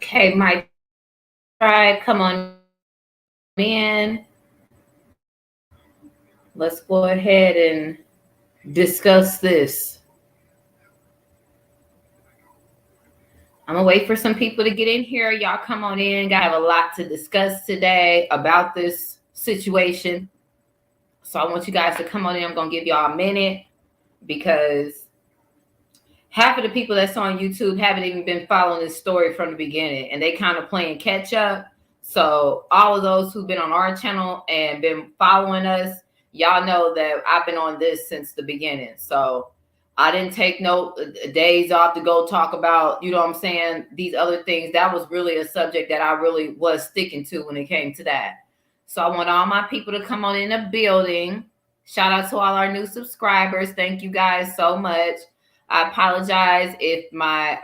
Okay, Mike, try. Come on in. Let's go ahead and discuss this. I'm gonna wait for some people to get in here. Y'all come on in. Got have a lot to discuss today about this situation. So I want you guys to come on in. I'm gonna give y'all a minute because half of the people that's on YouTube haven't even been following this story from the beginning, and they kind of playing catch up. So all of those who've been on our channel and been following us, y'all know that I've been on this since the beginning. So I didn't take no days off to go talk about, you know what I'm saying, these other things. That was really a subject that I really was sticking to when it came to that. So I want all my people to come on in the building. Shout out to all our new subscribers. Thank you guys so much. I apologize if my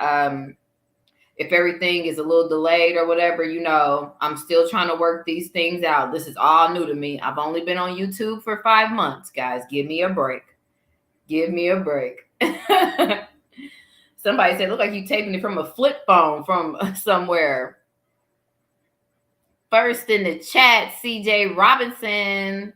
if everything is a little delayed or whatever. You know, I'm still trying to work these things out. This is all new to me. I've only been on YouTube for 5 months, guys. Give me a break. Give me a break. Somebody said, look like you taping it from a flip phone from somewhere. First in the chat, CJ Robinson.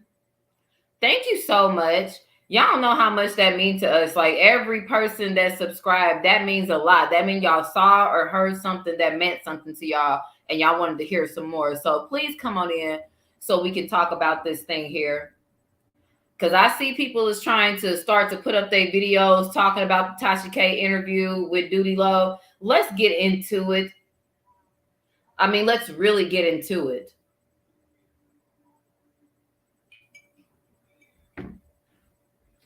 Thank you so much. Y'all don't know how much that means to us. Like every person that subscribed, that means a lot. That means y'all saw or heard something that meant something to y'all and y'all wanted to hear some more. So please come on in so we can talk about this thing here. Because I see people is trying to start to put up their videos talking about the Tasha K interview with Doodie Low. Let's get into it. I mean, let's really get into it.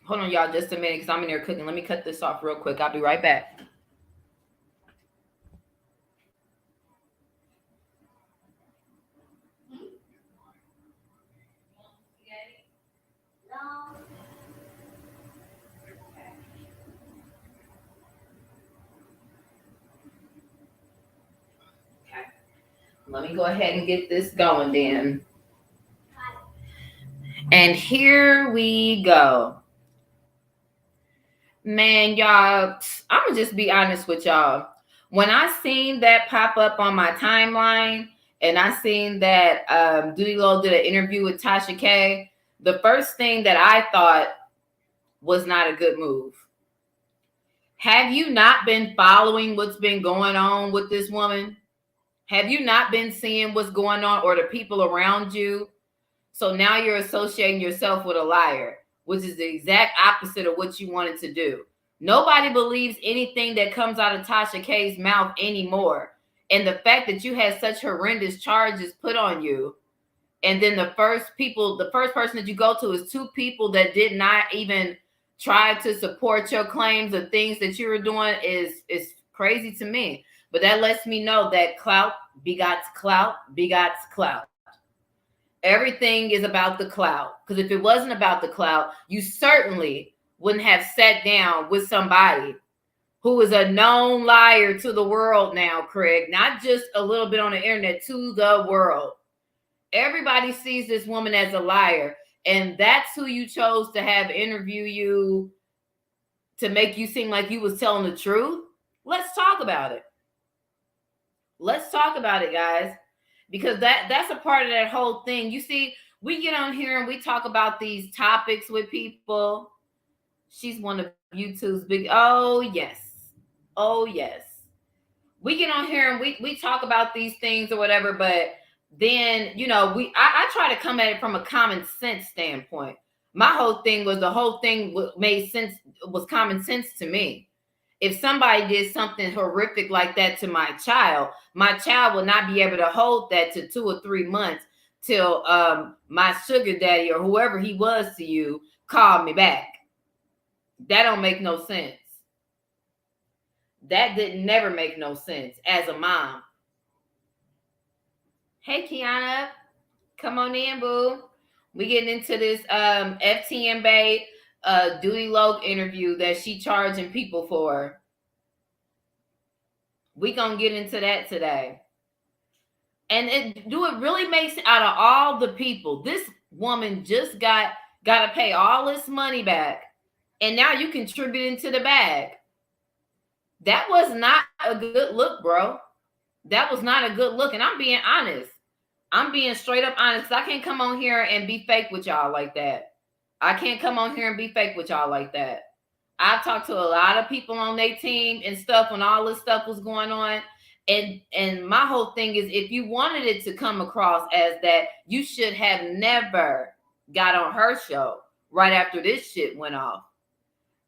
Hold on, y'all, just a minute, because I'm in there cooking. Let me cut this off real quick. I'll be right back. Let me go ahead and get this going then. And here we go. Man, y'all, I'm going to just be honest with y'all. When I seen that pop up on my timeline and I seen that Doodie Low did an interview with Tasha K, the first thing that I thought was not a good move. Have you not been following what's been going on with this woman? Have you not been seeing what's going on or the people around you? So now you're associating yourself with a liar, which is the exact opposite of what you wanted to do. Nobody believes anything that comes out of Tasha K's mouth anymore. And the fact that you had such horrendous charges put on you, and then the first person that you go to is two people that did not even try to support your claims of things that you were doing is crazy to me. But that lets me know that clout begots clout begots clout. Everything is about the clout. Because if it wasn't about the clout, you certainly wouldn't have sat down with somebody who is a known liar to the world now, Craig. Not just a little bit on the internet, to the world. Everybody sees this woman as a liar. And that's who you chose to have interview you to make you seem like you was telling the truth. Let's talk about it. Let's talk about it, guys. Because that's a part of that whole thing. You see, we get on here and we talk about these topics with people. She's one of YouTube's big, oh yes. Oh yes. We get on here and we talk about these things or whatever, but then, you know, I try to come at it from a common sense standpoint. My whole thing was the whole thing made sense, was common sense to me. If somebody did something horrific like that to my child will not be able to hold that to 2 or 3 months till my sugar daddy or whoever he was to you called me back. That don't make no sense. That didn't never make no sense as a mom. Hey, Kiana, come on in, boo. We getting into this FTM Bay Doodie Low interview that she charging people for. We gonna get into that today. And do it really make sense out of all the people? This woman just got to pay all this money back, and now you contributing to the bag. That was not a good look, bro. That was not a good look. And I'm being honest. I'm being straight up honest. I can't come on here and be fake with y'all like that. I can't come on here and be fake with y'all like that. I've talked to a lot of people on their team and stuff when all this stuff was going on. And my whole thing is, if you wanted it to come across as that, you should have never got on her show right after this shit went off.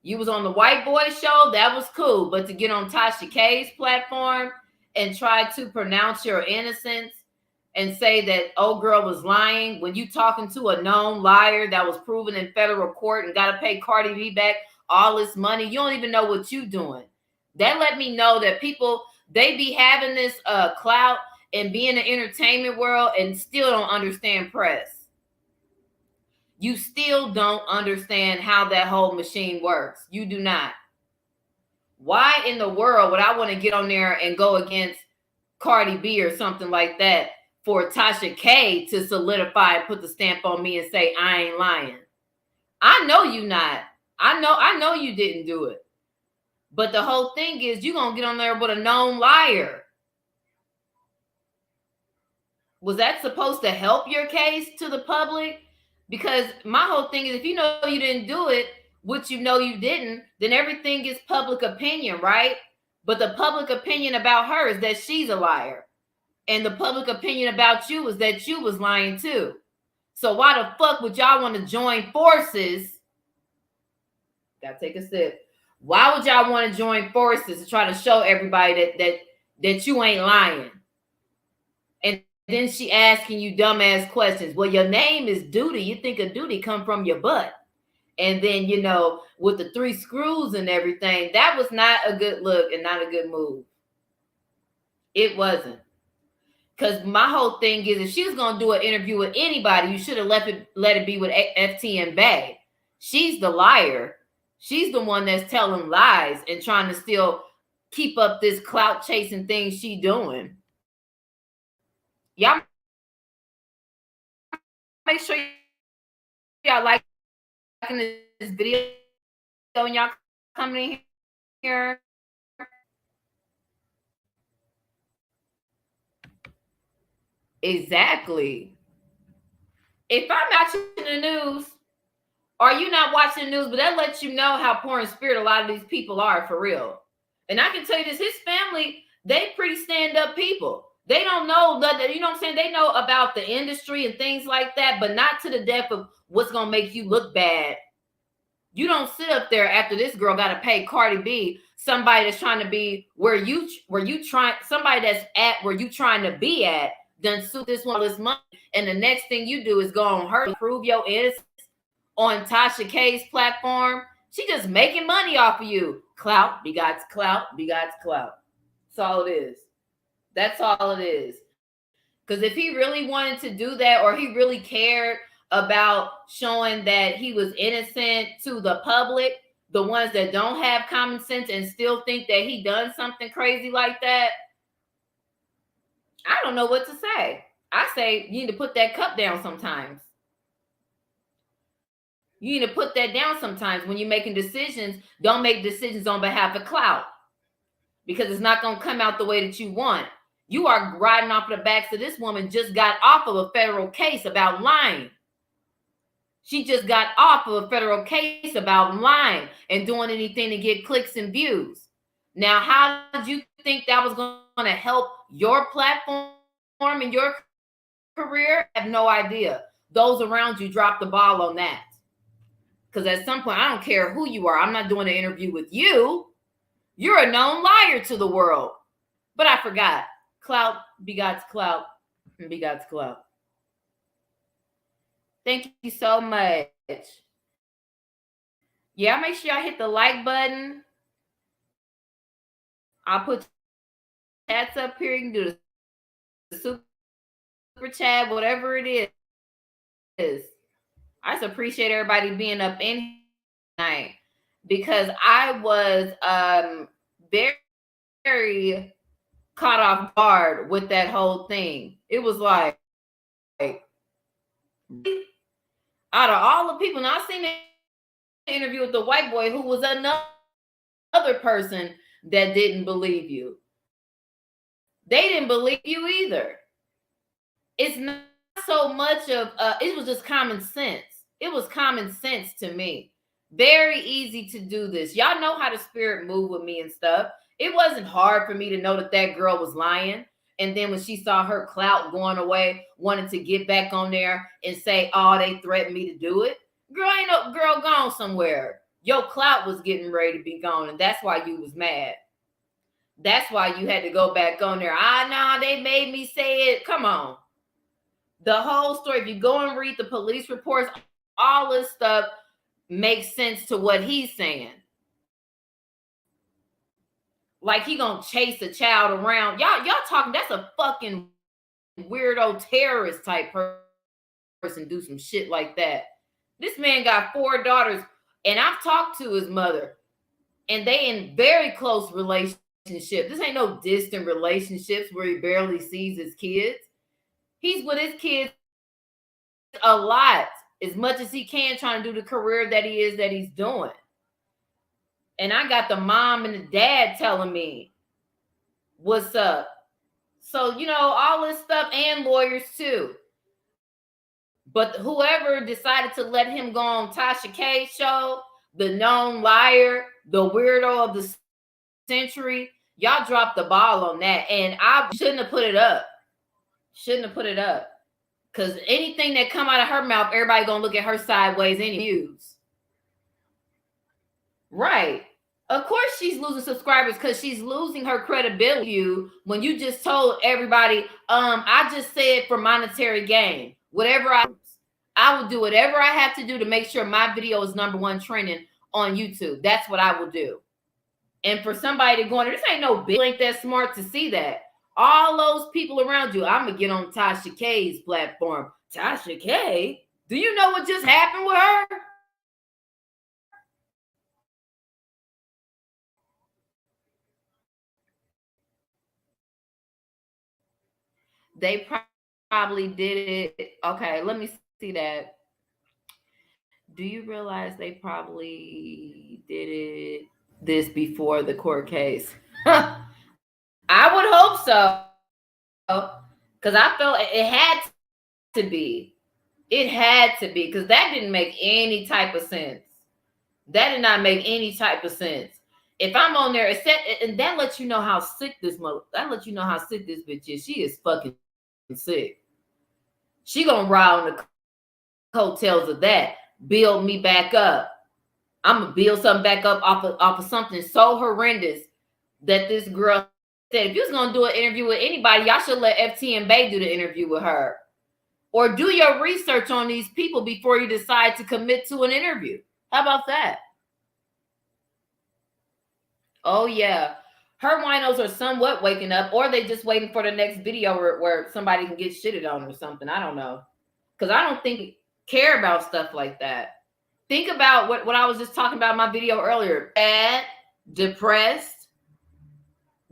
You was on the white boy show, that was cool. But to get on Tasha K's platform and try to pronounce your innocence and say that old girl was lying when you talking to a known liar that was proven in federal court and got to pay Cardi B back all this money, you don't even know what you doing. That let me know that people, they be having this clout and be in the entertainment world and still don't understand press. You still don't understand how that whole machine works. You do not. Why in the world would I want to get on there and go against Cardi B or something like that for Tasha K to solidify and put the stamp on me and say I ain't lying? I know you not. I know you didn't do it. But the whole thing is you're going to get on there with a known liar. Was that supposed to help your case to the public? Because my whole thing is, if you know you didn't do it, which you know you didn't, then everything is public opinion, right? But the public opinion about her is that she's a liar. And the public opinion about you is that you was lying too. So why the fuck would y'all want to join forces? Gotta take a sip. Why would y'all want to join forces to try to show everybody that you ain't lying? And then she asking you dumbass questions. Well, your name is Doodie. You think a Doodie come from your butt. And then, you know, with the 3 screws and everything, that was not a good look and not a good move. It wasn't. Because my whole thing is, if she was going to do an interview with anybody, you should have let it be with FT and Bay. She's the liar. She's the one that's telling lies and trying to still keep up this clout chasing thing she doing. Y'all make sure y'all liking this video and y'all coming in here. Exactly. If I'm watching the news, are you not watching the news? But that lets you know how poor in spirit a lot of these people are for real. And I can tell you this, his family, they pretty stand-up people. They don't know that, you know what I'm saying? They know about the industry and things like that, but not to the depth of what's gonna make you look bad. You don't sit up there after this girl got to pay Cardi B, somebody that's trying to be where you trying, somebody that's at where you trying to be at, done suit this one this money, and the next thing you do is go on her, prove your innocence on Tasha K's platform. She just making money off of you. Clout begots clout begots clout. That's all it is. That's all it is. Because if he really wanted to do that, or he really cared about showing that he was innocent to the public, the ones that don't have common sense and still think that he done something crazy like that, I don't know what to say. I say you need to put that cup down sometimes. You need to put that down sometimes. When you're making decisions, don't make decisions on behalf of clout, because it's not going to come out the way that you want. You are riding off the backs of this woman just got off of a federal case about lying. She just got off of a federal case about lying and doing anything to get clicks and views. Now, how did you think that was going to help your platform and your career? I have no idea. Those around you dropped the ball on that. Because at some point, I don't care who you are. I'm not doing an interview with you. You're a known liar to the world. But I forgot. Clout begots clout and begots clout. Thank you so much. Yeah, make sure y'all hit the like button. I'll put chats up here. You can do the super chat, whatever it is. I just appreciate everybody being up in tonight, because I was very, very caught off guard with that whole thing. It was like out of all the people, now I seen the interview with the white boy who was another person that didn't believe you. They didn't believe you either. It's not so much of it was just common sense. It was common sense to me. Very easy to do this. Y'all know how the spirit moved with me and stuff. It wasn't hard for me to know that that girl was lying. And then when she saw her clout going away, wanted to get back on there and say, "Oh, they threatened me to do it." Girl, ain't no girl gone somewhere. Your clout was getting ready to be gone, and that's why you was mad. That's why you had to go back on there. Nah, they made me say it. Come on. The whole story, if you go and read the police reports, all this stuff makes sense to what he's saying. Like he gonna chase a child around. Y'all talking, that's a fucking weirdo terrorist type person do some shit like that. This man got 4 daughters, and I've talked to his mother, and they in very close relationship. This ain't no distant relationships where he barely sees his kids. He's with his kids a lot, as much as he can, trying to do the career that he's doing. And I got the mom and the dad telling me what's up. So, all this stuff, and lawyers too. But whoever decided to let him go on Tasha K show, the known liar, the weirdo of the century, y'all dropped the ball on that. And I shouldn't have put it up. Because anything that come out of her mouth, everybody gonna look at her sideways anyways. Right. Of course she's losing subscribers because she's losing her credibility when you just told everybody, I just said for monetary gain. Whatever I will do whatever I have to do to make sure my video is #1 trending on YouTube. That's what I will do. And for somebody to go in there, this ain't no big ain't that smart to see that. All those people around you, I'm gonna get on Tasha K's platform. Tasha K? Do you know what just happened with her? They probably did it. Okay, let me see that. Do you realize they probably did it this before the court case? I would hope so. Because I felt it had to be. It had to be, because that didn't make any type of sense. That did not make any type of sense. If I'm on there, and that lets you know how sick this bitch is. She is fucking sick. She gonna ride on the coattails of that. Build me back up. I'm gonna build something back up off of something so horrendous that this girl said, if you was gonna do an interview with anybody, y'all should let FT and Bay do the interview with her. Or do your research on these people before you decide to commit to an interview. How about that? Oh, yeah. Her winos are somewhat waking up, or they just waiting for the next video where somebody can get shitted on or something. I don't know. Because I don't think care about stuff like that. Think about what I was just talking about in my video earlier. Bad, depressed,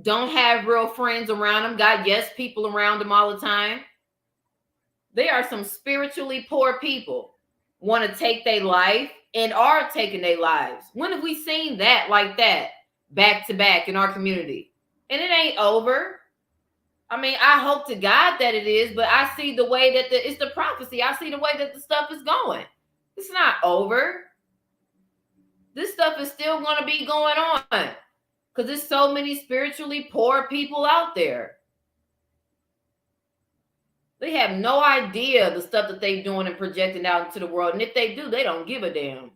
don't have real friends around them, got yes people around them all the time. They are some spiritually poor people, want to take their life and are taking their lives. When have we seen that like that back to back in our community? And it ain't over. I mean, I hope to God that it is, but I see the way that it's the prophecy. I see the way that the stuff is going. It's not over. This stuff is still going to be going on because there's so many spiritually poor people out there. They have no idea the stuff that they're doing and projecting out into the world. And if they do, they don't give a damn.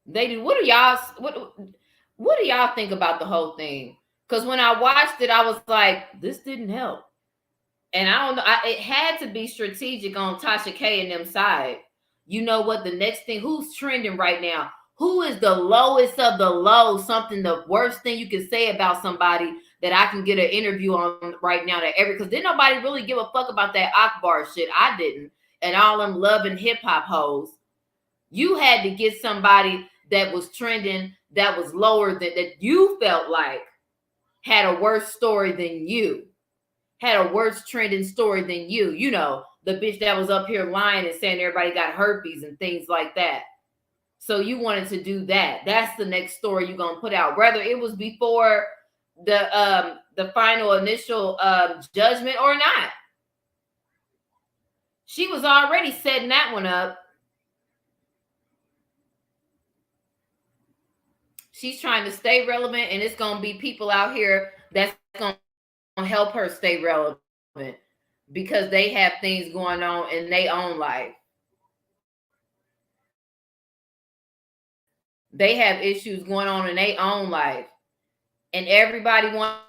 They do. What do y'all think about the whole thing? Because when I watched it, I was like, this didn't help. And I don't know. It had to be strategic on Tasha K and them side. You know what? The next thing, who's trending right now? Who is the lowest of the low? Something, the worst thing you can say about somebody that I can get an interview on right now. Because didn't nobody really give a fuck about that Akbar shit. I didn't. And all them loving hip hop hoes. You had to get somebody that was trending, that was lower, that you felt like had a worse story than you. Had a worse trending story than you. You know, the bitch that was up here lying and saying everybody got herpes and things like that. So you wanted to do that. That's the next story you're going to put out. Whether it was before the final initial judgment or not. She was already setting that one up. She's trying to stay relevant, and it's going to be people out here that's going to help her stay relevant because they have things going on in their own life. They have issues going on in their own life, and everybody want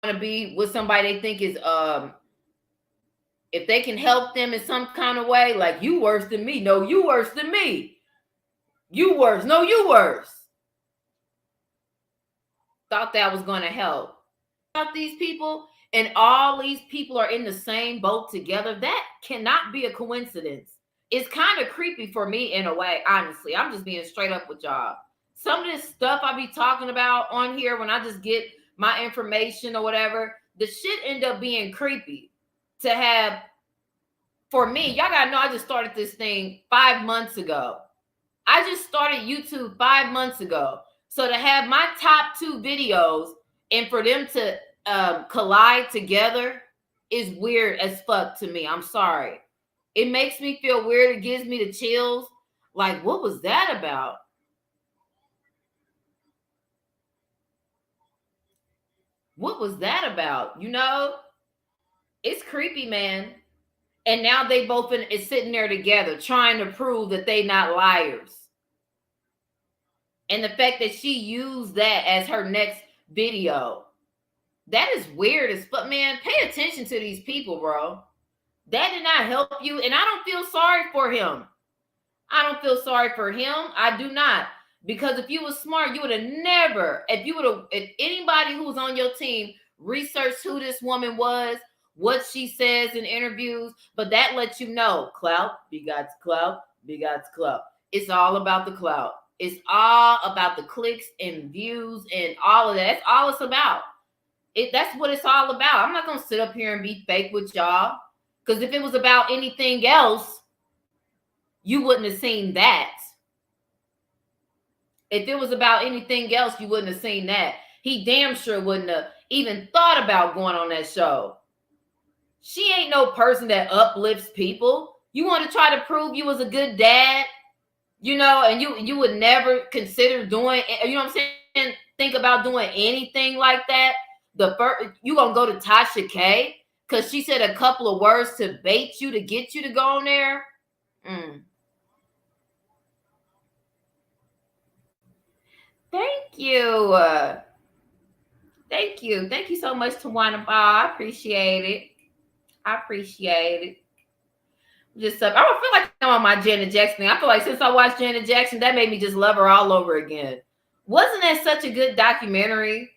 to be with somebody they think is if they can help them in some kind of way, like, you worse than me. No, you worse than me. You worse. No, you worse. Thought that was going to help. About these people, and all these people are in the same boat together. That cannot be a coincidence. It's kind of creepy for me in a way, honestly. I'm just being straight up with y'all. Some of this stuff I be talking about on here when I just get my information or whatever, the shit end up being creepy to have. For me, y'all gotta know I just started this thing 5 months ago. I just started YouTube 5 months ago. So to have my top 2 videos and for them to collide together is weird as fuck to me. I'm sorry. It makes me feel weird. It gives me the chills. Like, what was that about? What was that about? You know, it's creepy, man. And now they both is sitting there together trying to prove that they not liars. And the fact that she used that as her next video, that is weird as fuck, man. Pay attention to these people, bro. That did not help you. And I don't feel sorry for him. I don't feel sorry for him. I do not. Because if you was smart, you would have never, if anybody who was on your team researched who this woman was, what she says in interviews, but that lets you know, clout, begats clout, begats clout. It's all about the clout. It's all about the clicks and views and all of that. That's all it's about. That's what it's all about. I'm not going to sit up here and be fake with y'all. Because if it was about anything else, you wouldn't have seen that. If it was about anything else, you wouldn't have seen that. He damn sure wouldn't have even thought about going on that show. She ain't no person that uplifts people. You want to try to prove you was a good dad, you know, and you would never consider doing, you know what I'm saying? Think about doing anything like that. You gonna go to Tasha K because she said a couple of words to bait you to get you to go on there. Thank you. Thank you. Thank you so much, Tawana Ball. I appreciate it. I don't feel like I'm on my Janet Jackson thing. I feel like since I watched Janet Jackson, that made me just love her all over again. Wasn't that such a good documentary?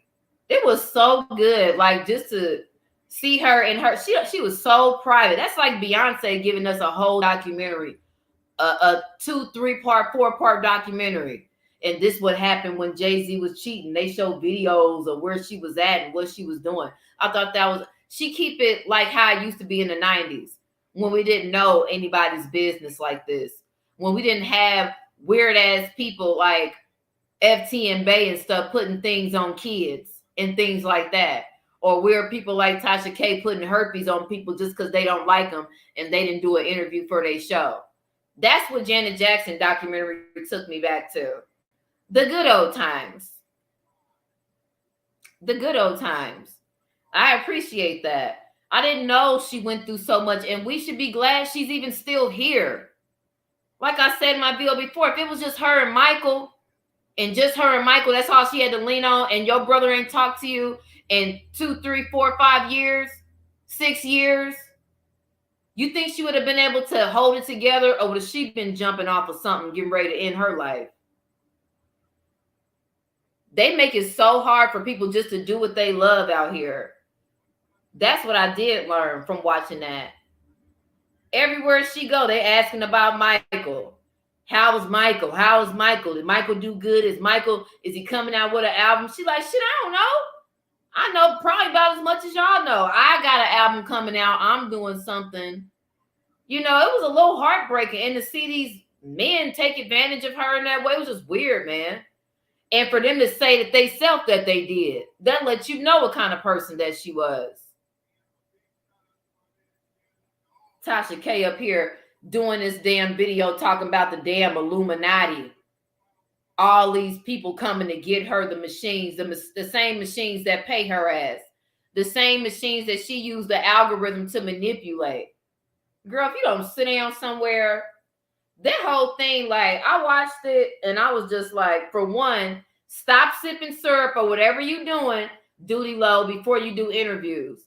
It was so good. Like, just to see her and her, she was so private. That's like Beyonce giving us a whole documentary, a 2, 3 part, 4 part documentary. And this what happened when Jay-Z was cheating. They showed videos of where she was at and what she was doing. I thought that was, she keep it like how it used to be in the 90s when we didn't know anybody's business like this. When we didn't have weird ass people like FT and Bay and stuff putting things on kids and things like that. Or weird people like Tasha K putting herpes on people just because they don't like them and they didn't do an interview for their show. That's what Janet Jackson documentary took me back to. The good old times. The good old times. I appreciate that. I didn't know she went through so much, and we should be glad she's even still here. Like I said in my video before, if it was just her and Michael, that's all she had to lean on, and your brother ain't talked to you in 2, 3, 4, 5 years, 6 years, you think she would have been able to hold it together, or would have she been jumping off of something, getting ready to end her life? They make it so hard for people just to do what they love out here. That's what I did learn from watching that. Everywhere she go, they asking about Michael. How is Michael? How is Michael? Did Michael do good? Is he coming out with an album? She like, shit, I don't know. I know probably about as much as y'all know. I got an album coming out. I'm doing something. You know, it was a little heartbreaking. And to see these men take advantage of her in that way was just weird, man. And for them to say that they self that they did, that lets you know what kind of person that she was. Tasha K up here doing this damn video talking about the damn Illuminati. All these people coming to get her, the machines, the same machines that pay her ass, the same machines that she used the algorithm to manipulate. Girl, if you don't sit down somewhere, that whole thing, like, I watched it and I was just like, for one, stop sipping syrup or whatever you doing, Doodie Low, before you do interviews.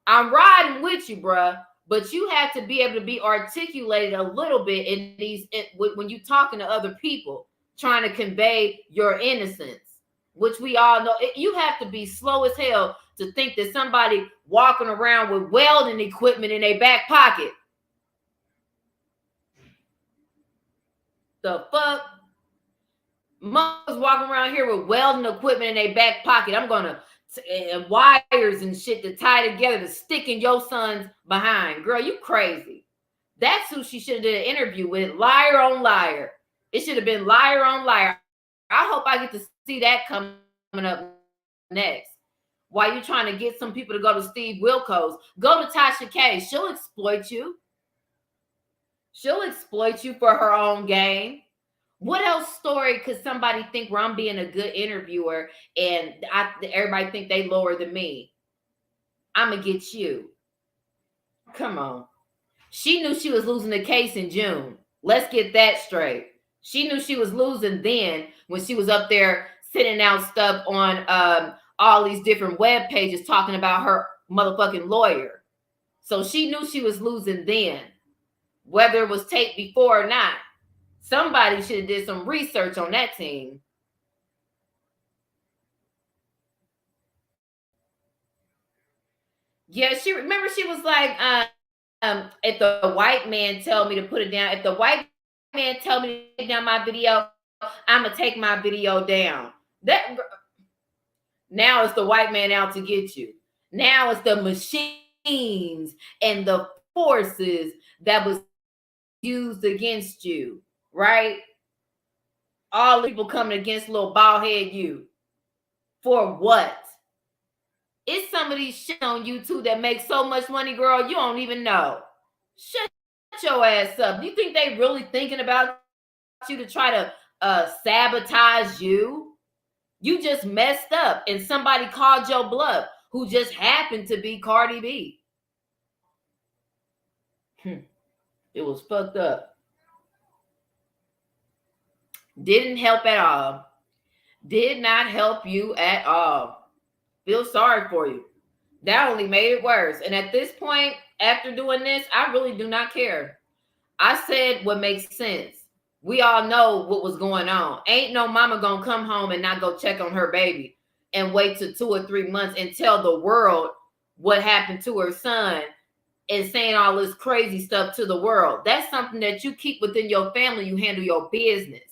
I'm riding with you, bruh, but you have to be able to be articulated a little bit in these when you talking to other people, trying to convey your innocence, which we all know. You have to be slow as hell to think that somebody walking around with welding equipment in their back pocket. The fuck? Mothers walking around here with welding equipment in their back pocket. I'm gonna and wires and shit to tie together to stick in your son's behind. Girl, you crazy. That's who she should have did an interview with. Liar on liar. It should have been liar on liar. I hope I get to see that coming up next. While you trying to get some people to go to Steve Wilkos, go to Tasha K. She'll exploit you. She'll exploit you for her own gain. What else story could somebody think where I'm being a good interviewer and everybody think they lower than me? I'm going to get you. Come on. She knew she was losing the case in June. Let's get that straight. She knew she was losing then when she was up there sending out stuff on all these different web pages talking about her motherfucking lawyer. So she knew she was losing then, whether it was taped before or not. Somebody should have did some research on that team. Yeah, she was like, if the white man tell me to put it down, if the white man tell me to take down my video, I'm gonna take my video down. That now it's the white man out to get you. Now it's the machines and the forces that was used against you, right? All the people coming against little bald head you. For what? It's some of these shit on YouTube that make so much money, girl, you don't even know. Shut your ass up. You think they really thinking about you to try to sabotage you? You just messed up and somebody called your bluff who just happened to be Cardi B. It was fucked up. Didn't help at all. Did not help you at all. Feel sorry for you. That only made it worse. And at this point, after doing this, I really do not care. I said what makes sense. We all know what was going on. Ain't no mama gonna come home and not go check on her baby and wait till 2 or 3 months and tell the world what happened to her son and saying all this crazy stuff to the world. That's something that you keep within your family. You handle your business.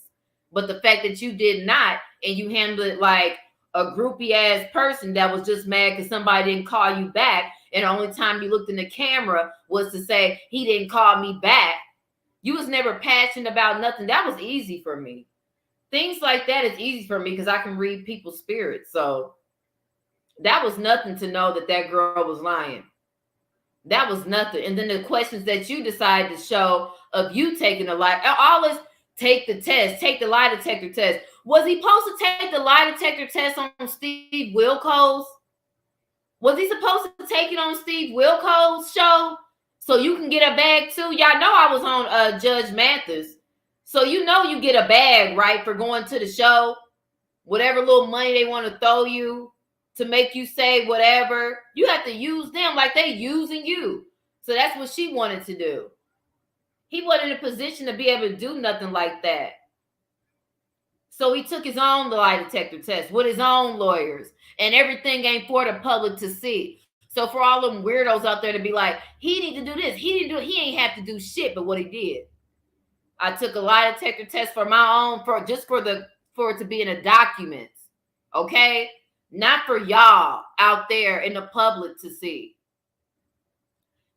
But the fact that you did not, and you handled it like a groupie ass person that was just mad because somebody didn't call you back, and the only time you looked in the camera was to say he didn't call me back. You was never passionate about nothing. That was easy for me. Things like that is easy for me because I can read people's spirits. So that was nothing to know that that girl was lying. That was nothing. And then the questions that you decided to show of you taking the lie, all this, take the test, take the lie detector test. Was he supposed to take the lie detector test on Steve Wilkos? Was he supposed to take it on Steve Wilkos' show so you can get a bag too? Y'all know I was on Judge Mathis. So you know you get a bag, right, for going to the show. Whatever little money they want to throw you to make you say whatever. You have to use them like they using you. So that's what she wanted to do. He wasn't in a position to be able to do nothing like that. So he took his own lie detector test with his own lawyers, and everything ain't for the public to see. So for all them weirdos out there to be like, he need to do this, he didn't do it, he ain't have to do shit but what he did. I took a lie detector test for my own, for it to be in the documents, okay? Not for y'all out there in the public to see.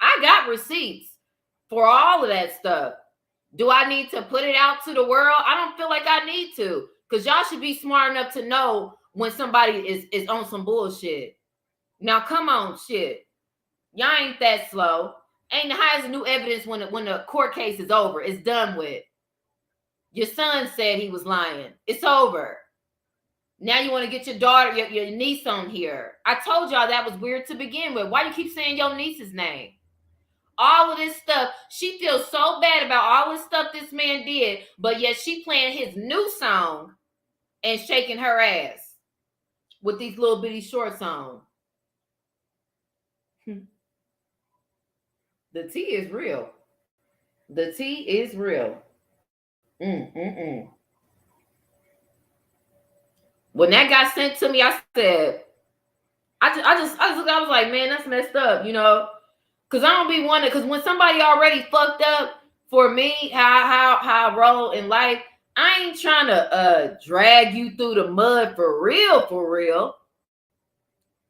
I got receipts for all of that stuff. Do I need to put it out to the world? I don't feel like I need to, because y'all should be smart enough to know when somebody is on some bullshit. Now, come on, shit. Y'all ain't that slow. Ain't how is new evidence when the court case is over? It's done with. Your son said he was lying. It's over. Now you want to get your daughter, your niece on here. I told y'all that was weird to begin with. Why you keep saying your niece's name? All of this stuff. She feels so bad about all this stuff this man did, but yet she playing his new song and shaking her ass with these little bitty shorts on. The tea is real. The tea is real. When that got sent to me, I said, I was like, man, that's messed up, you know, because I don't be wanting. Because when somebody already fucked up for me, how I roll in life, I ain't trying to drag you through the mud for real,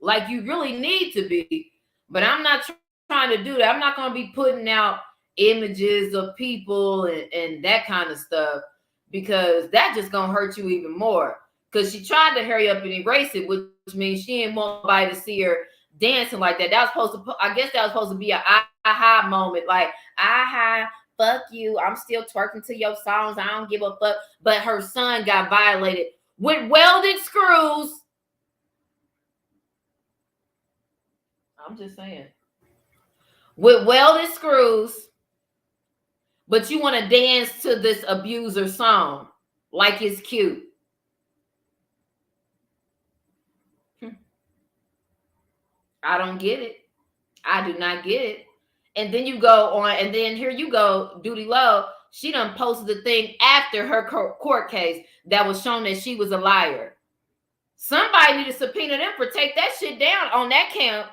like you really need to be. But I'm not trying to do that. I'm not gonna be putting out images of people and that kind of stuff, because that just gonna hurt you even more. Because she tried to hurry up and erase it, which means she didn't want nobody to see her dancing like that. That was supposed to, I guess that was supposed to be an aha moment, like, aha, fuck you, I'm still twerking to your songs, I don't give a fuck. But her son got violated with welded screws. I'm just saying. With welded screws, but you want to dance to this abuser song like it's cute. I don't get it. I do not get it. And then you go on, and then here you go, Doodie Low. She done posted the thing after her court case that was showing that she was a liar. Somebody need to subpoena them for take that shit down on that camp.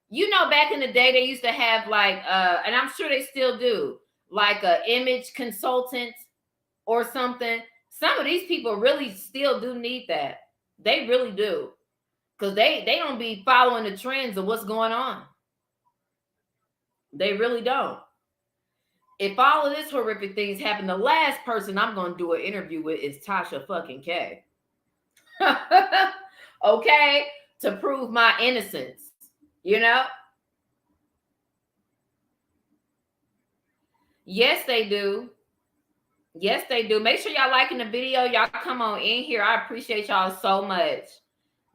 You know, back in the day, they used to have like, and I'm sure they still do, like a image consultant or something. Some of these people really still do need that. They really do. Because they don't be following the trends of what's going on. They really don't. If all of this horrific things happen, the last person I'm going to do an interview with is Tasha fucking K. Okay? To prove my innocence. You know? Yes, they do. Yes, they do. Make sure y'all liking the video. Y'all come on in here. I appreciate y'all so much.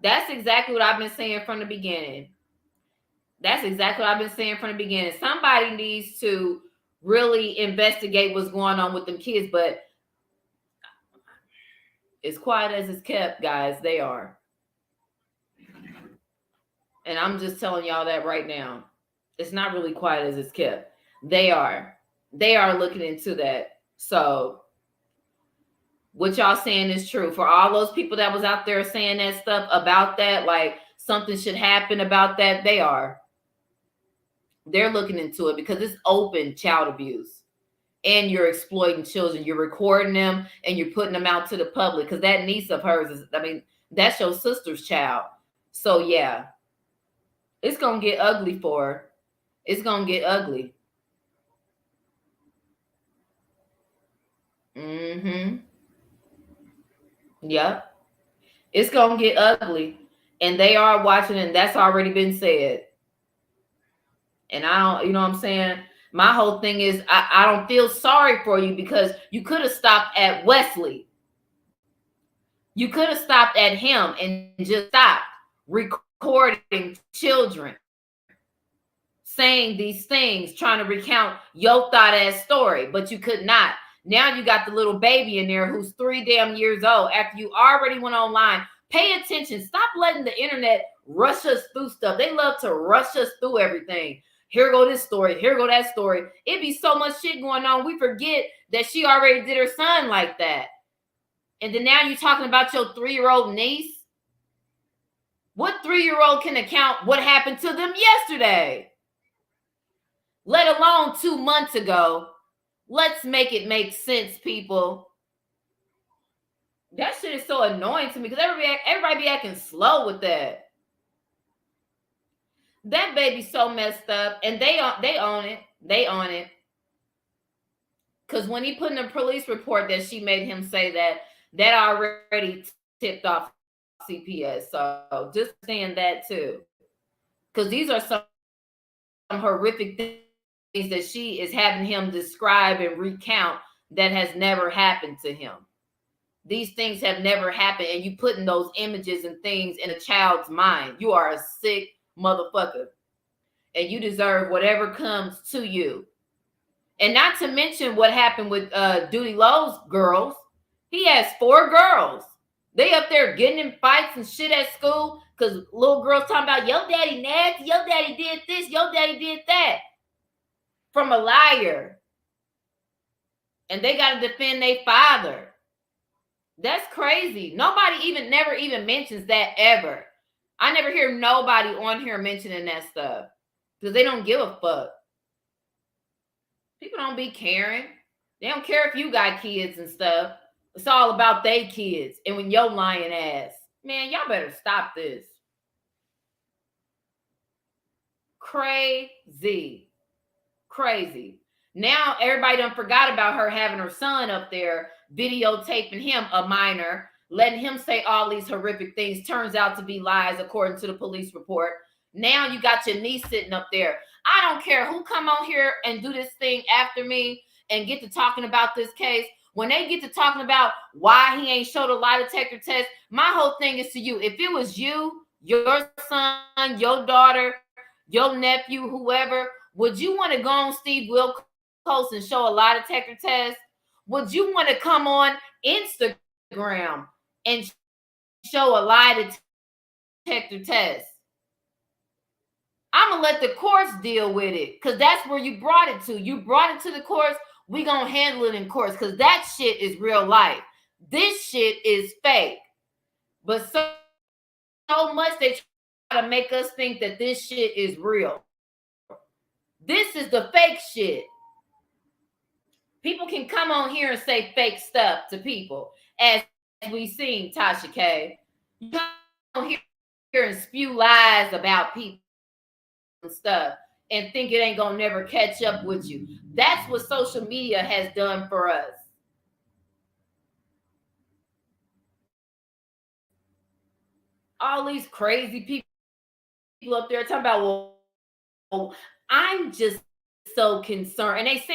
That's exactly what I've been saying from the beginning. That's exactly what I've been saying from the beginning. Somebody needs to really investigate what's going on with them kids, but as quiet as it's kept, guys, they are. And I'm just telling y'all that right now. It's not really quiet as it's kept. They are. They are looking into that. So what y'all saying is true. For all those people that was out there saying that stuff about that, like something should happen about that, they are. They're looking into it because it's open child abuse. And you're exploiting children. You're recording them and you're putting them out to the public. Because that niece of hers is, I mean, that's your sister's child. So yeah. It's going to get ugly for her. It's going to get ugly. Mm-hmm. Yep. It's going to get ugly. And they are watching, and that's already been said. And I don't, you know what I'm saying? My whole thing is I don't feel sorry for you, because you could have stopped at Wesley. You could have stopped at him and just stopped recording children saying these things, trying to recount your thought ass story, but you could not. Now you got the little baby in there who's 3 damn years old after you already went online. Pay attention. Stop letting the internet rush us through stuff. They love to rush us through everything. Here go this story. Here go that story. It be so much shit going on. We forget that she already did her son like that. And then now you're talking about your 3-year-old niece. What 3-year-old can account what happened to them yesterday? Let alone 2 months ago. Let's make it make sense, people. That shit is so annoying to me because everybody be acting slow with that. That baby's so messed up, and they own it. They own it. Because when he put in the police report that she made him say that, that already tipped off CPS. So just saying that too, because these are some horrific things that she is having him describe and recount that has never happened to him. These things have never happened, and you putting those images and things in a child's mind. You are a sick motherfucker, and you deserve whatever comes to you. And not to mention what happened with Doodie Lowe's girls. He has 4 girls. They up there getting in fights and shit at school because little girls talking about, yo daddy nasty, yo daddy did this, yo daddy did that. From a liar. And they got to defend their father. That's crazy. Nobody never even mentions that ever. I never hear nobody on here mentioning that stuff because they don't give a fuck. People don't be caring. They don't care if you got kids and stuff. It's all about they kids. And when your lying ass, man, y'all better stop this. Crazy. Crazy. Now everybody done forgot about her having her son up there videotaping him, a minor, letting him say all these horrific things. Turns out to be lies according to the police report. Now you got your niece sitting up there. I don't care who come on here and do this thing after me and get to talking about this case. When they get to talking about why he ain't showed a lie detector test, my whole thing is to you. If it was you, your son, your daughter, your nephew, whoever, would you want to go on Steve Wilkos and show a lie detector test? Would you want to come on Instagram and show a lie detector test? I'm going to let the courts deal with it because that's where you brought it to. You brought it to the courts. We going to handle it in courts because that shit is real life. This shit is fake. But so much they try to make us think that this shit is real. This is the fake shit. People can come on here and say fake stuff to people, as we seen Tasha K. You come on here and spew lies about people and stuff and think it ain't gonna never catch up with you. That's what social media has done for us. All these crazy people up there talking about, well, I'm just so concerned, and they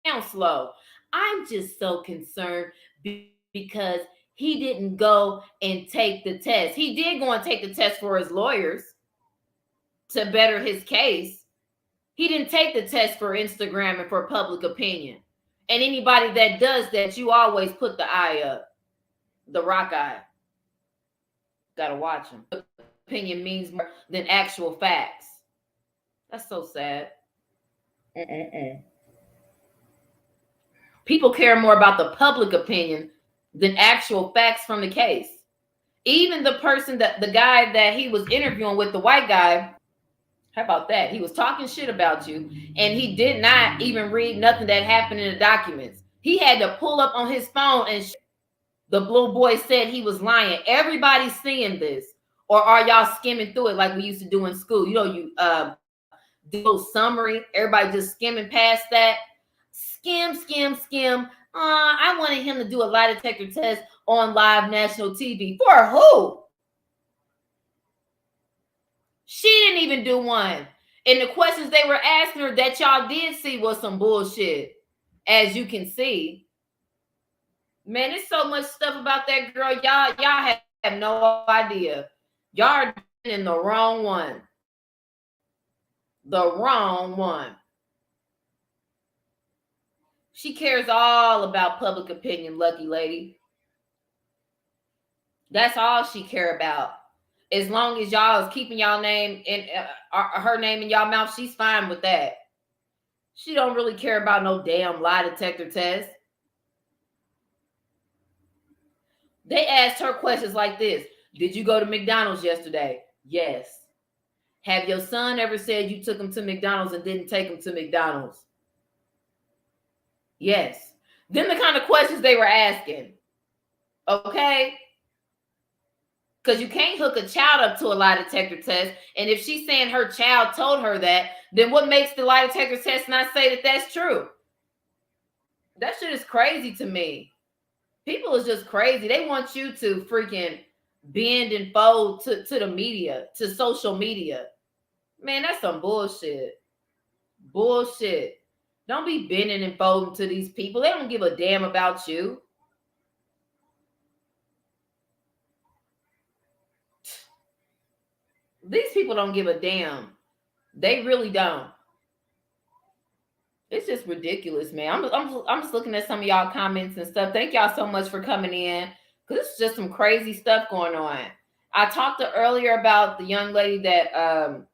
sound slow. I'm just so concerned because he didn't go and take the test. He did go and take the test for his lawyers to better his case. He didn't take the test for Instagram and for public opinion. And anybody that does that, you always put the eye up, the rock eye. Gotta watch him. Opinion means more than actual facts. That's so sad. People care more about the public opinion than actual facts from the case. Even the person that the guy that he was interviewing with, the white guy, how about that? He was talking shit about you, and he did not even read nothing that happened in the documents. He had to pull up on his phone and the blue boy said he was lying. Everybody's seeing this. Or are y'all skimming through it like we used to do in school? You know, you do a summary, everybody just skimming past that. Skim. I wanted him to do a lie detector test on live national TV. For who? She didn't even do one. And the questions they were asking her that y'all did see was some bullshit, as you can see. Man, there's so much stuff about that girl. Y'all have no idea. Y'all are in the wrong one. The wrong one. She cares all about public opinion, lucky lady. That's all she care about. As long as y'all is keeping y'all name in her name in y'all mouth, she's fine with that. She don't really care about no damn lie detector test. They asked her questions like this. Did you go to McDonald's yesterday? Yes. Have your son ever said you took him to McDonald's and didn't take him to McDonald's? Yes. Then the kind of questions they were asking. Okay? Because you can't hook a child up to a lie detector test. And if she's saying her child told her that, then what makes the lie detector test not say that that's true? That shit is crazy to me. People is just crazy. They want you to freaking bend and fold to the media, to social media. Man, that's some bullshit. Bullshit. Don't be bending and folding to these people. They don't give a damn about you. These people don't give a damn. They really don't. It's just ridiculous, man. I'm just looking at some of y'all comments and stuff. Thank y'all so much for coming in, because it's just some crazy stuff going on. I talked earlier about the young lady that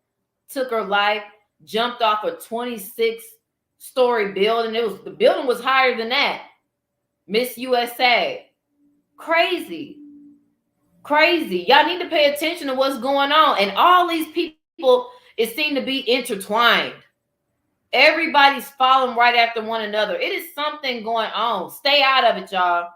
took her life, jumped off a 26-story building. The building was higher than that. Miss USA. Crazy. Crazy. Y'all need to pay attention to what's going on. And all these people, it seem to be intertwined. Everybody's following right after one another. It is something going on. Stay out of it, y'all.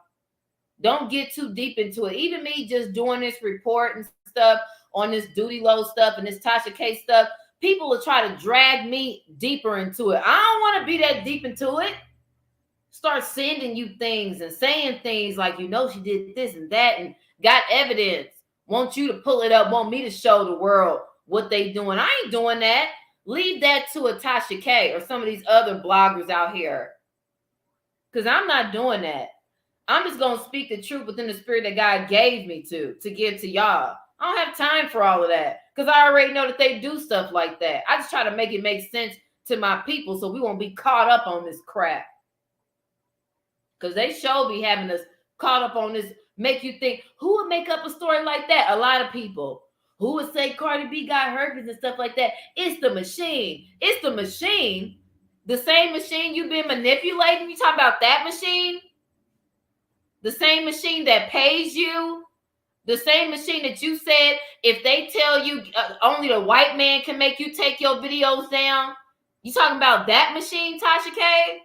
Don't get too deep into it. Even me just doing this report and stuff on this Doodie Low stuff and this Tasha K stuff, people will try to drag me deeper into it. I don't want to be that deep into it. Start sending you things and saying things like, you know, she did this and that and got evidence. Want you to pull it up. Want me to show the world what they doing. I ain't doing that. Leave that to a Tasha K or some of these other bloggers out here. Because I'm not doing that. I'm just going to speak the truth within the spirit that God gave me to give to y'all. I don't have time for all of that. Because I already know that they do stuff like that. I just try to make it make sense to my people so we won't be caught up on this crap. Because they sure be having us caught up on this, make you think, who would make up a story like that? A lot of people. Who would say Cardi B got herpes and stuff like that? It's the machine. It's the machine. The same machine you've been manipulating. You talk about that machine? The same machine that pays you? The same machine that you said, if they tell you only the white man can make you take your videos down? You talking about that machine, Tasha K?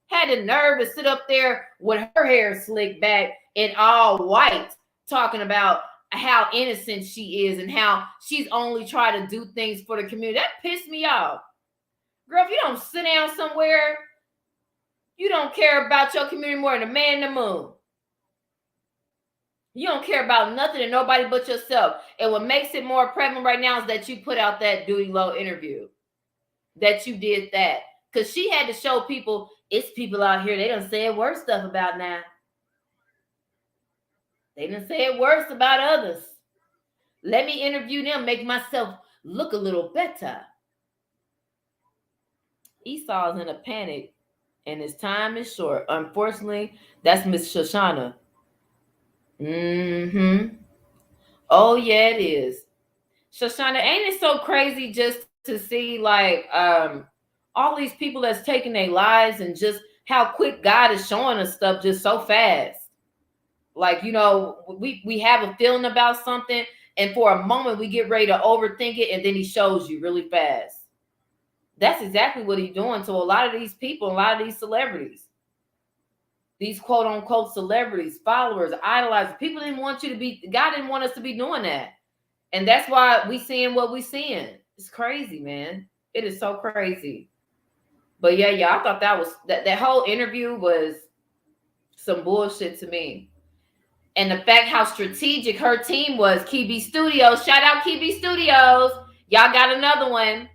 Had the nerve to sit up there with her hair slicked back and all white, talking about how innocent she is and how she's only trying to do things for the community. That pissed me off. Girl, if you don't sit down somewhere, you don't care about your community more than a man in the moon. You don't care about nothing and nobody but yourself. And what makes it more prevalent right now is that you put out that Doodie Low interview. That you did that. Because she had to show people, it's people out here, they done said worse stuff about now. They done said worse about others. Let me interview them, make myself look a little better. Esau's in a panic, and his time is short. Unfortunately, that's Miss Shoshana. Oh, yeah, it is. Shoshana, ain't it so crazy just to see, like, all these people that's taking their lives and just how quick God is showing us stuff just so fast. Like, you know, we have a feeling about something, and for a moment we get ready to overthink it, and then he shows you really fast. That's exactly what he's doing to a lot of these people, a lot of these celebrities. These quote unquote celebrities, followers, idolizers. People didn't want you to be, God didn't want us to be doing that. And that's why we seeing what we seeing. It's crazy, man. It is so crazy. But yeah, I thought that was that whole interview was some bullshit to me. And the fact how strategic her team was, KB Studios. Shout out KB Studios. Y'all got another one.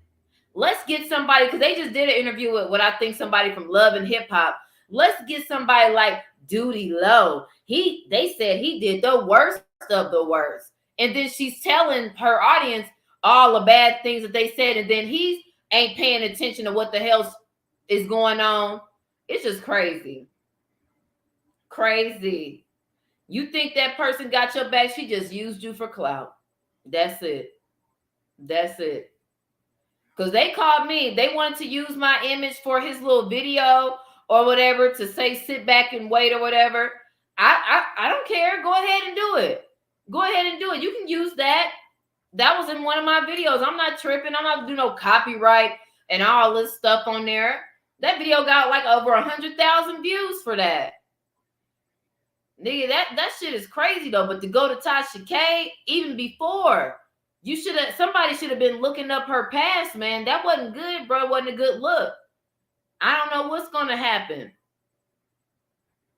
Let's get somebody, because they just did an interview with what I think somebody from Love and Hip Hop. Let's get somebody like Doodie Low. They said he did the worst of the worst. And then she's telling her audience all the bad things that they said. And then he ain't paying attention to what the hell is going on. It's just crazy. Crazy. You think that person got your back? She just used you for clout. That's it. That's it. Because they called me. They wanted to use my image for his little video or whatever to say sit back and wait or whatever. I don't care. Go ahead and do it. Go ahead and do it. You can use that. That was in one of my videos. I'm not tripping. I'm not doing no copyright and all this stuff on there. That video got like over 100,000 views for that. Nigga, that shit is crazy though. But to go to Tasha K, even before, somebody should have been looking up her past, man. That wasn't good, bro. It wasn't a good look. I don't know what's gonna happen.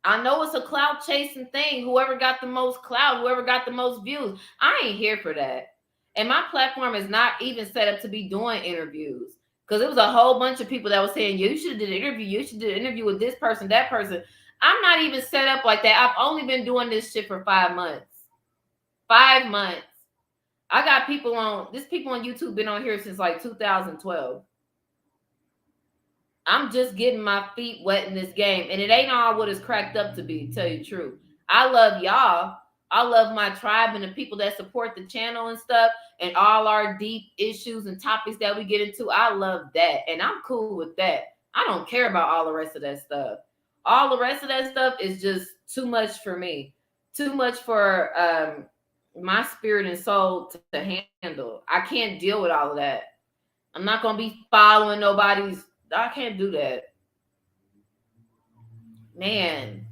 I know it's a clout chasing thing. Whoever got the most clout, whoever got the most views. I ain't here for that. And my platform is not even set up to be doing interviews. Because it was a whole bunch of people that was saying, you should have did an interview. You should do an interview with this person, that person. I'm not even set up like that. I've only been doing this shit for 5 months. 5 months. I got people on YouTube been on here since like 2012. I'm just getting my feet wet in this game. And it ain't all what it's cracked up to be, to tell you the truth. I love y'all. I love my tribe and the people that support the channel and stuff and all our deep issues and topics that we get into. I love that. And I'm cool with that. I don't care about all the rest of that stuff. All the rest of that stuff is just too much for me. Too much for my spirit and soul to handle. I can't deal with all of that. I'm not going to be following nobody's. I can't do that. Man.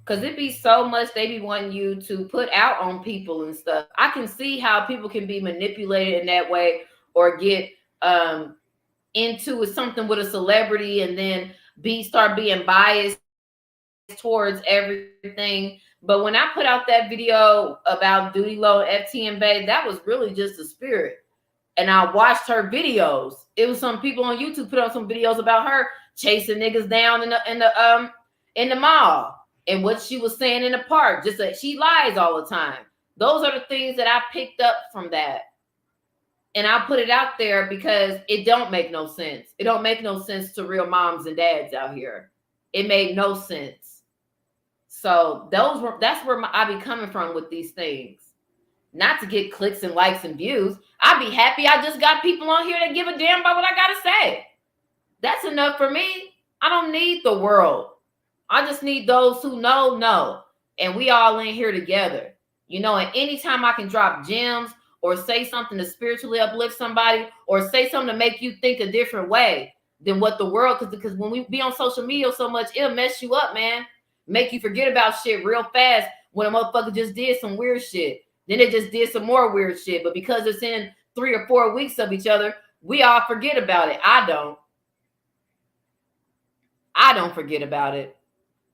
Because it be so much they be wanting you to put out on people and stuff. I can see how people can be manipulated in that way or get into something with a celebrity and then start being biased towards everything. But when I put out that video about Doodie Lo and FTM Bay, that was really just a spirit. And I watched her videos. It was some people on YouTube put out some videos about her chasing niggas down in the mall and what she was saying in the park. Just that she lies all the time. Those are the things that I picked up from that. And I put it out there because it don't make no sense. It don't make no sense to real moms and dads out here. It made no sense. So that's where I be coming from with these things. Not to get clicks and likes and views. I'd be happy I just got people on here that give a damn about what I gotta say. That's enough for me. I don't need the world. I just need those who know. And we all in here together. You know, and anytime I can drop gems or say something to spiritually uplift somebody or say something to make you think a different way than what the world, because when we be on social media so much, it'll mess you up, man. Make you forget about shit real fast when a motherfucker just did some weird shit. Then they just did some more weird shit. But because it's in 3 or 4 weeks of each other, we all forget about it. I don't forget about it.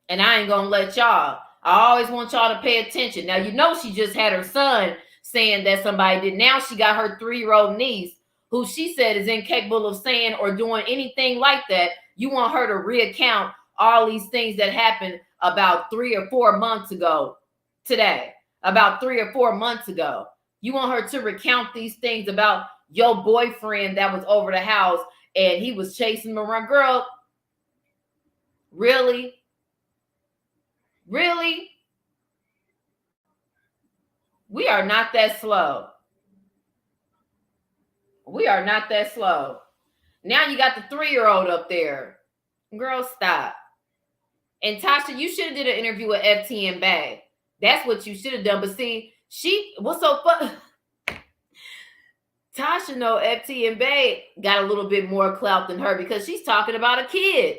And I ain't going to let y'all. I always want y'all to pay attention. Now, you know she just had her son saying that somebody did. Now she got her 3-year-old niece, who she said is incapable of saying or doing anything like that. You want her to recount all these things that happened about 3 or 4 months ago today. About 3 or 4 months ago. You want her to recount these things about your boyfriend that was over the house and he was chasing them around. Girl, really? Really? We are not that slow. We are not that slow. Now you got the 3-year-old up there. Girl, stop. And Tasha, you should have did an interview with FTM Bay. That's what you should have done. But see, what's so fun? Tasha know FTM Bay got a little bit more clout than her because she's talking about a kid.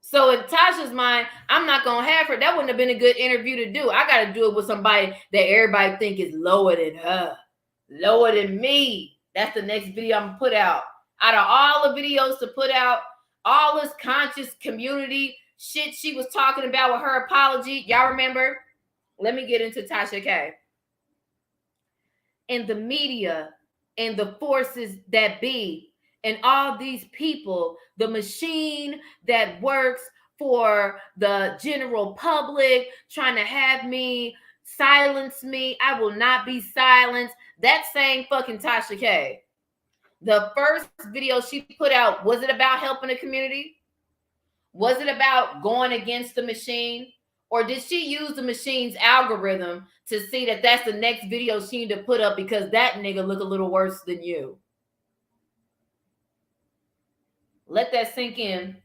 So in Tasha's mind, I'm not going to have her. That wouldn't have been a good interview to do. I got to do it with somebody that everybody think is lower than her. Lower than me. That's the next video I'm going to put out. Out of all the videos to put out, all this conscious community shit she was talking about with her apology. Y'all remember? Let me get into Tasha K. And the media and the forces that be and all these people, the machine that works for the general public trying to have me silence me. I will not be silenced. That same fucking Tasha K. The first video she put out, was it about helping the community? Was it about going against the machine? Or did she use the machine's algorithm to see that that's the next video she need to put up because that nigga look a little worse than you? Let that sink in.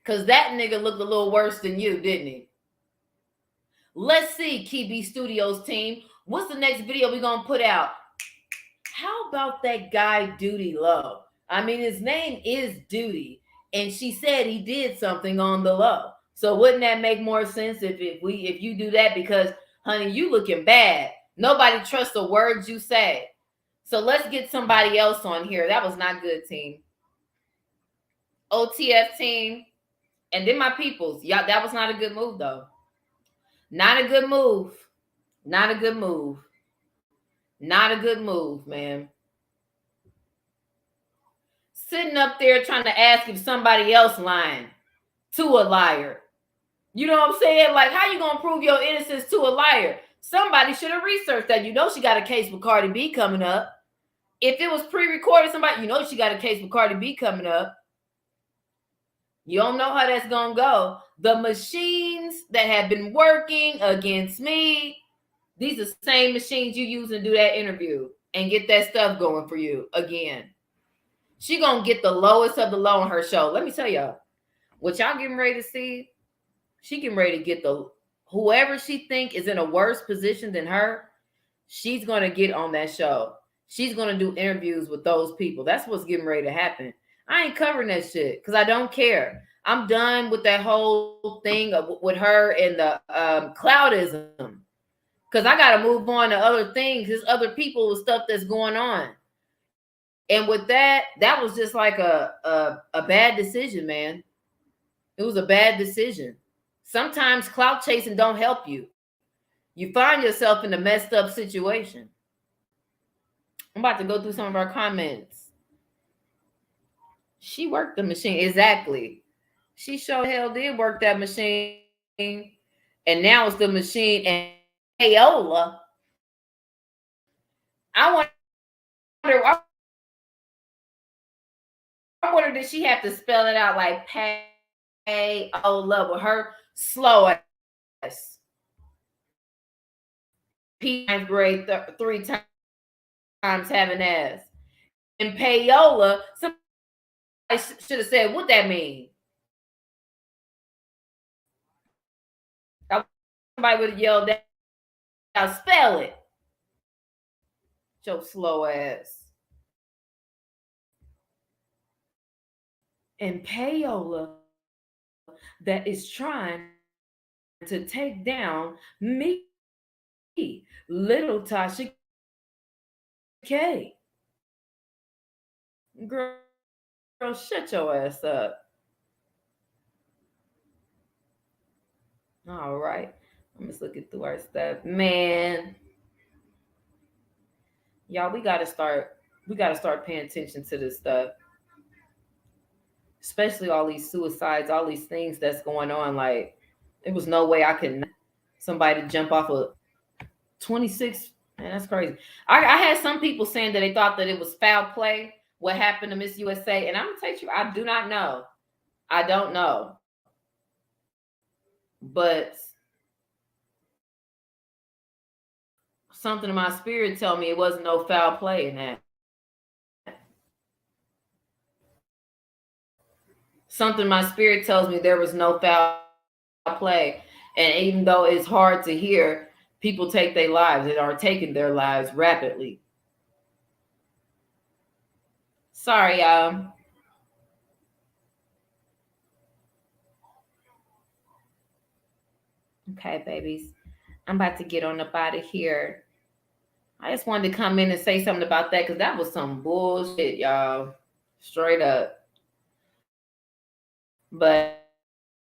Because that nigga looked a little worse than you, didn't he? Let's see, KB Studios team. What's the next video we're going to put out? How about that guy, Doodie Lo? I mean, his name is Doodie. and she said he did something on the low. So wouldn't that make more sense if you do that? Because honey, you looking bad. Nobody trusts the words you say. So let's get somebody else on here. That was not good, team. OTF team. And then my peoples. Y'all, that was not a good move, though. Not a good move. Not a good move. Not a good move, man. Sitting up there trying to ask if somebody else lying to a liar. You know what I'm saying? Like, how you gonna prove your innocence to a liar? Somebody should have researched that. You know she got a case with Cardi B coming up. If it was pre-recorded, somebody, you know she got a case with Cardi B coming up. You don't know how that's gonna go. The machines that have been working against me, these are the same machines you use to do that interview and get that stuff going for you again. She gonna get the lowest of the low on her show. Let me tell y'all, what y'all getting ready to see, she getting ready to get the whoever she think is in a worse position than her, she's gonna get on that show. She's gonna do interviews with those people. That's what's getting ready to happen. I ain't covering that shit because I don't care. I'm done with that whole thing with her and the cloutism. Because I got to move on to other things. There's other people with stuff that's going on. And with that, that was just like a bad decision, man. It was a bad decision. Sometimes clout chasing don't help you. You find yourself in a messed up situation. I'm about to go through some of our comments. She worked the machine. Exactly. She sure hell did work that machine. And now it's the machine and payola. I wonder did she have to spell it out like payola with her slow ass. P ninth grade 3 times having ass. And payola, somebody should have said what that means. Somebody would have yelled out, spell it. Your slow ass. And payola that is trying to take down me, little Tasha K. Girl, shut your ass up. All right. I'm just looking through our stuff. Man. Y'all, we gotta start paying attention to this stuff. Especially all these suicides, all these things that's going on. Like, there was no way I could somebody jump off a 26. Man, that's crazy. I had some people saying that they thought that it was foul play, what happened to Miss USA. And I'm gonna tell you, I do not know. I don't know. But something in my spirit tell me it wasn't no foul play in that. Something in my spirit tells me there was no foul play. And even though it's hard to hear, people take their lives and are taking their lives rapidly. Sorry, y'all. Okay, babies. I'm about to get on up out of here. I just wanted to come in and say something about that because that was some bullshit, y'all. Straight up. But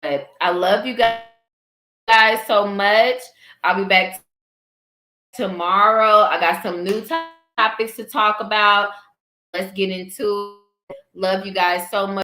I love you guys so much. I'll be back tomorrow. I got some new topics to talk about. Let's get into it. Love you guys so much.